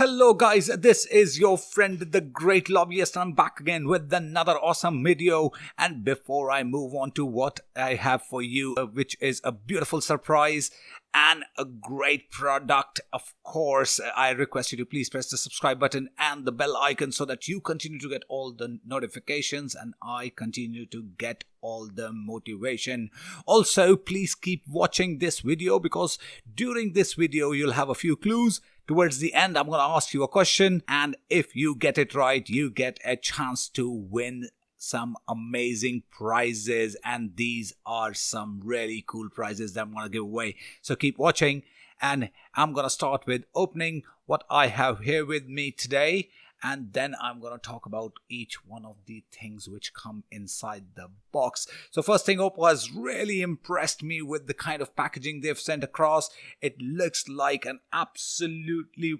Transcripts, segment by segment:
Hello guys, this is your friend the great lobbyist. I'm back again with another awesome video, and before I move on to what I have for you, which is a beautiful surprise and a great product, of course, I request you to please press the subscribe button and the bell icon so that you continue to get all the notifications and I continue to get all the motivation. Also, please keep watching this video because during this video you'll have a few clues. Towards the end, I'm going to ask you a question, and if you get it right, you get a chance to win some amazing prizes, and these are some really cool prizes that I'm going to give away. So keep watching, and I'm going to start with opening what I have here with me today, and then I'm going to talk about each one of the things which come inside the box. So first thing, Oppo has really impressed me with the kind of packaging they've sent across. It looks like an absolutely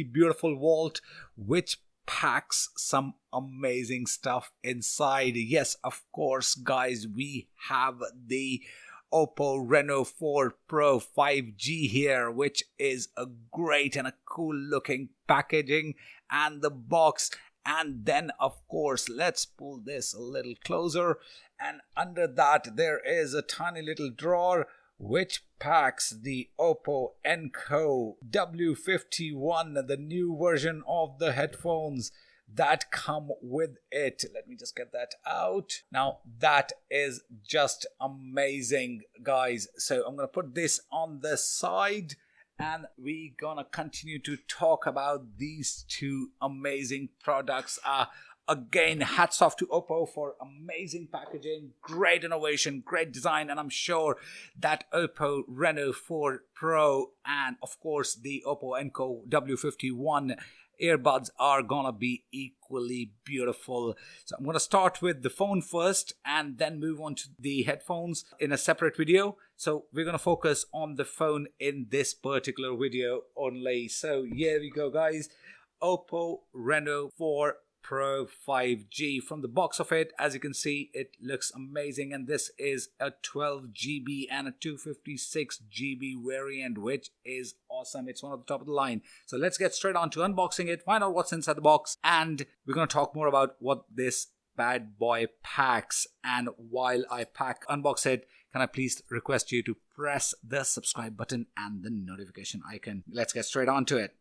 beautiful vault which packs some amazing stuff inside. Yes, of course, guys, we have the Oppo Reno4 Pro 5G here, which is a great and a cool looking packaging and the box. And then, of course, let's pull this a little closer, and under that there is a tiny little drawer which packs the Oppo Reno4 W51, the new version of the headphones that come with it. Let me just get that out. Now that is just amazing, guys. So I'm gonna put this on the side and we're gonna continue to talk about these two amazing products. Again, hats off to Oppo for amazing packaging, great innovation, great design, and I'm sure that Oppo Reno4 Pro and of course the Oppo Reno4 W51 earbuds are gonna be equally beautiful. So I'm gonna start with the phone first and then move on to the headphones in a separate video. So we're gonna focus on the phone in this particular video only. So here we go, guys. Oppo Reno4 Pro 5G. From the box of it, as you can see, it looks amazing, and this is a 12GB and a 256GB variant, which is awesome. It's one of the top of the line. So let's get straight on to unboxing it, find out what's inside the box, and we're going to talk more about what this bad boy packs. And while I unbox it, can I please request you to press the subscribe button and the notification icon. Let's get straight on to it.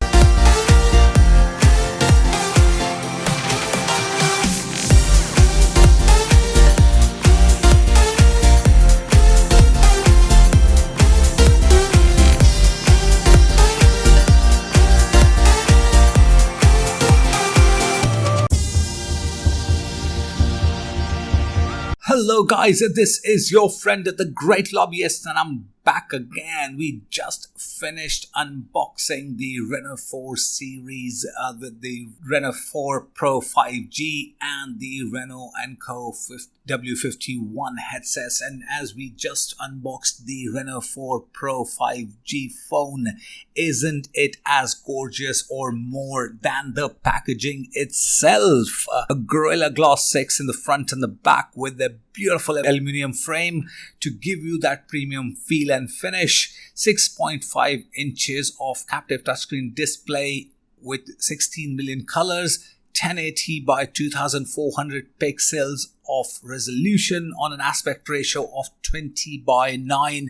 Hello guys, this is your friend the great lobbyist, and I'm back again. We just finished unboxing the Reno4 series with the Reno4 Pro 5G and the Reno4 W51 headsets, and as we just unboxed the Reno4 Pro 5G phone, isn't it as gorgeous or more than the packaging itself? A Gorilla Glass 6 in the front and the back with a beautiful aluminum frame to give you that premium feel and finish. 6.5 inches of captive touchscreen display with 16 million colors, 1080 by 2400 pixels of resolution on an aspect ratio of 20:9,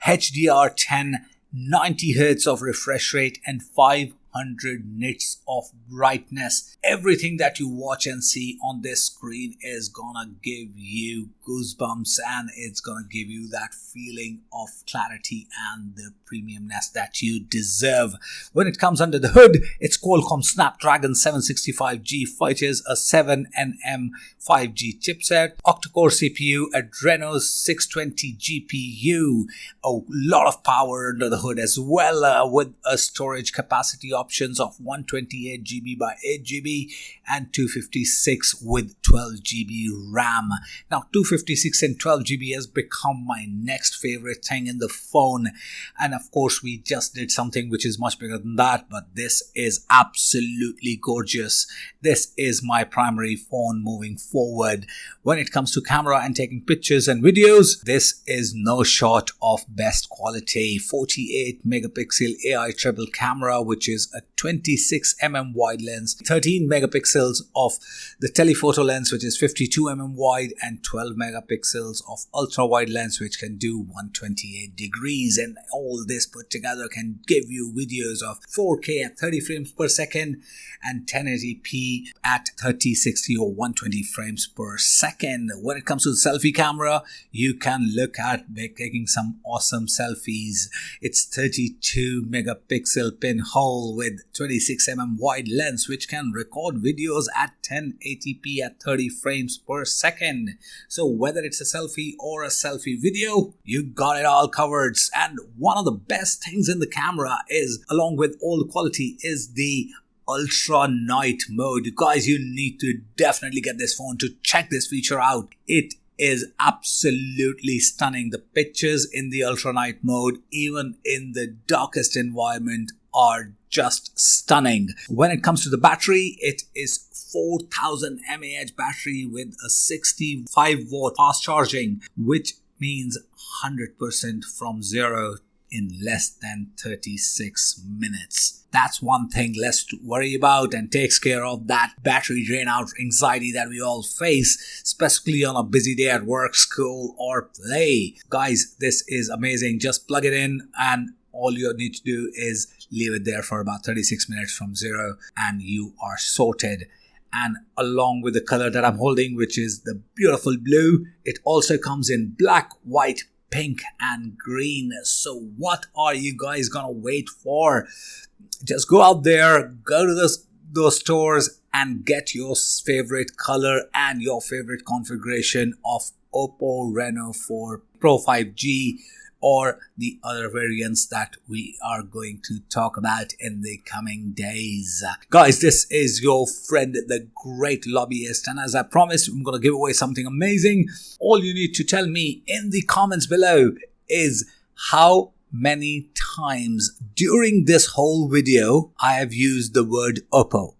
HDR10, 90 Hz of refresh rate, and 500 nits of brightness. Everything that you watch and see on this screen is gonna give you goosebumps, and it's gonna give you that feeling of clarity and the premiumness that you deserve. When it comes under the hood, it's Qualcomm Snapdragon 765G, features a 7nm 5G chipset, octa-core CPU, Adreno 620 GPU, a lot of power under the hood as well, with a storage capacity options of 128GB by 8GB and 256 with 12GB RAM. Now 256 and 12GB has become my next favorite thing in the phone, and of course we just did something which is much bigger than that, but this is absolutely gorgeous. This is my primary phone moving forward. When it comes to camera and taking pictures and videos, this is no short of best quality. 48 megapixel AI triple camera, which is a 26mm wide lens, 13 megapixels of the telephoto lens, which is 52mm wide, and 12 megapixels of ultra wide lens, which can do 128 degrees. And all this put together can give you videos of 4K at 30 frames per second and 1080p at 30, 60 or 120 frames per second. When it comes to the selfie camera, you can look at taking some awesome selfies. It's 32 megapixel pinhole with 26mm wide lens, which can record videos at 1080p at 30 frames per second. So whether it's a selfie or a selfie video, you got it all covered. And one of the best things in the camera is, along with all the quality, is the ultra night mode. Guys, you need to definitely get this phone to check this feature out. It is absolutely stunning. The pictures in the ultra night mode, even in the darkest environment, are just stunning. When it comes to the battery, it is 4000 mAh battery with a 65 watt fast charging, which means 100% from zero in less than 36 minutes. That's one thing less to worry about and takes care of that battery drain out anxiety that we all face, especially on a busy day at work, school or play. Guys, this is amazing. Just plug it in and all you need to do is leave it there for about 36 minutes from zero and you are sorted. And along with the color that I'm holding, which is the beautiful blue, it also comes in black, white, pink and green. So what are you guys gonna wait for? Just go out there, go to those stores and get your favorite color and your favorite configuration of Oppo Reno4 Pro 5G or the other variants that we are going to talk about in the coming days. Guys, this is your friend, the great lobbyist, and as I promised, I'm going to give away something amazing. All you need to tell me in the comments below is how many times during this whole video I have used the word Oppo.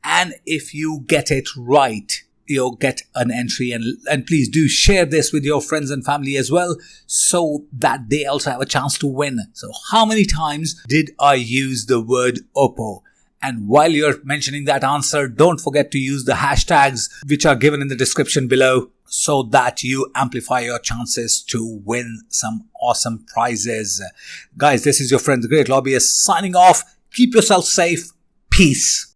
And if you get it right, you'll get an entry, and please do share this with your friends and family as well so that they also have a chance to win. So how many times did I use the word Oppo? And while you're mentioning that answer, don't forget to use the hashtags which are given in the description below so that you amplify your chances to win some awesome prizes. Guys, this is your friend the Great Lobbyist signing off. Keep yourself safe. Peace.